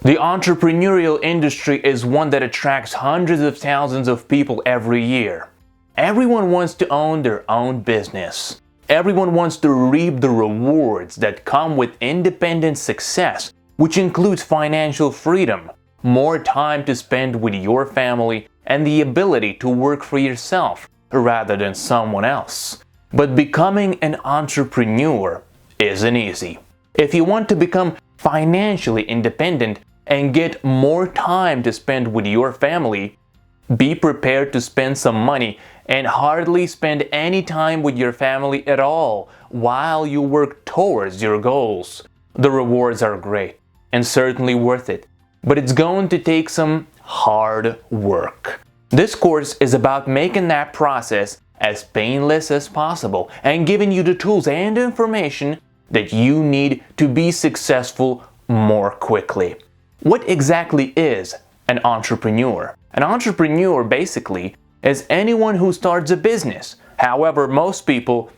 The entrepreneurial industry is one that attracts hundreds of thousands of people every year. Everyone wants to own their own business. Everyone wants to reap the rewards that come with independent success, which includes financial freedom, more time to spend with your family, and the ability to work for yourself rather than someone else. But becoming an entrepreneur isn't easy. If you want to become financially independent and get more time to spend with your family, be prepared to spend some money and hardly spend any time with your family at all while you work towards your goals. The rewards are great and certainly worth it, but it's going to take some hard work. This course is about making that process as painless as possible and giving you the tools and information that you need to be successful more quickly. What exactly is an entrepreneur? An entrepreneur basically is anyone who starts a business. However, most people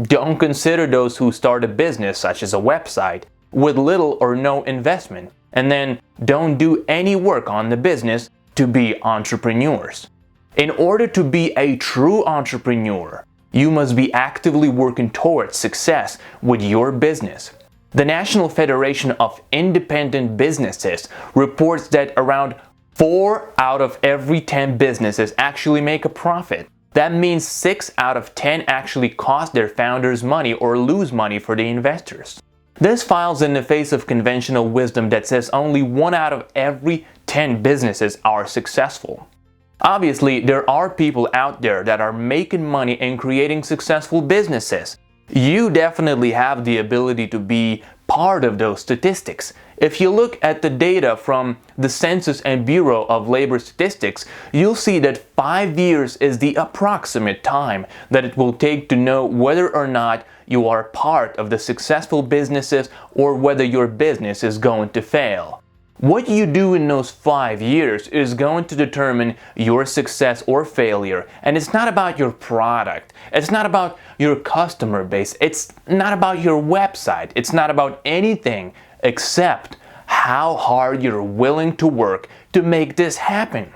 don't consider those who start a business, such as a website, with little or no investment, and then don't do any work on the business to be entrepreneurs. In order to be a true entrepreneur, you must be actively working towards success with your business. The National Federation of Independent Businesses reports that around 4 out of every 10 businesses actually make a profit. That means 6 out of 10 actually cost their founders money or lose money for the investors. This files in the face of conventional wisdom that says only 1 out of every 10 businesses are successful. Obviously, there are people out there that are making money and creating successful businesses. You definitely have the ability to be part of those statistics. If you look at the data from the Census and Bureau of Labor Statistics, you'll see that 5 years is the approximate time that it will take to know whether or not you are part of the successful businesses or whether your business is going to fail. What you do in those 5 years is going to determine your success or failure. And it's not about your product. It's not about your customer base. It's not about your website. It's not about anything except how hard you're willing to work to make this happen.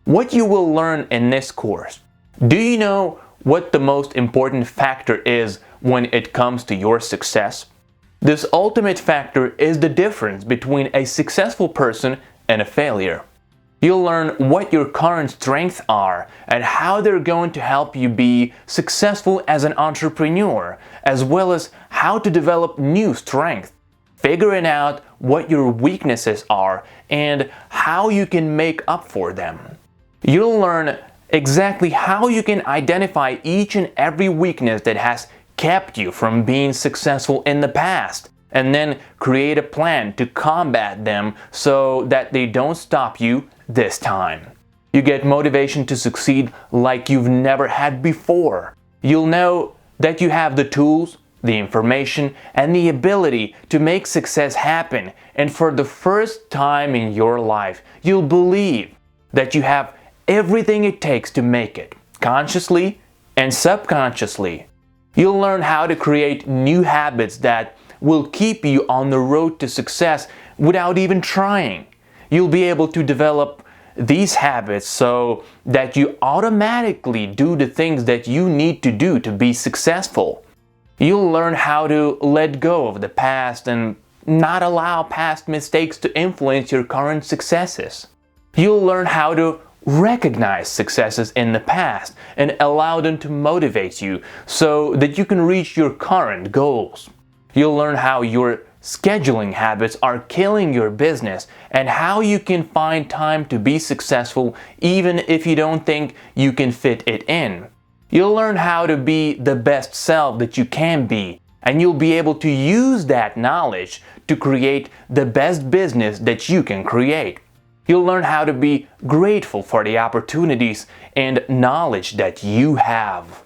What you will learn in this course. Do you know what the most important factor is when it comes to your success? This ultimate factor is the difference between a successful person and a failure. You'll learn what your current strengths are and how they're going to help you be successful as an entrepreneur, as well as how to develop new strengths, figuring out what your weaknesses are and how you can make up for them. You'll learn exactly how you can identify each and every weakness that has kept you from being successful in the past, and then create a plan to combat them so that they don't stop you this time. You get motivation to succeed like you've never had before. You'll know that you have the tools, the information, and the ability to make success happen, and for the first time in your life, you'll believe that you have everything it takes to make it, consciously and subconsciously. You'll learn how to create new habits that will keep you on the road to success without even trying. You'll be able to develop these habits so that you automatically do the things that you need to do to be successful. You'll learn how to let go of the past and not allow past mistakes to influence your current successes. You'll learn how to recognize successes in the past and allow them to motivate you so that you can reach your current goals. You'll learn how your scheduling habits are killing your business and how you can find time to be successful even if you don't think you can fit it in. You'll learn how to be the best self that you can be, and you'll be able to use that knowledge to create the best business that you can create. You'll learn how to be grateful for the opportunities and knowledge that you have.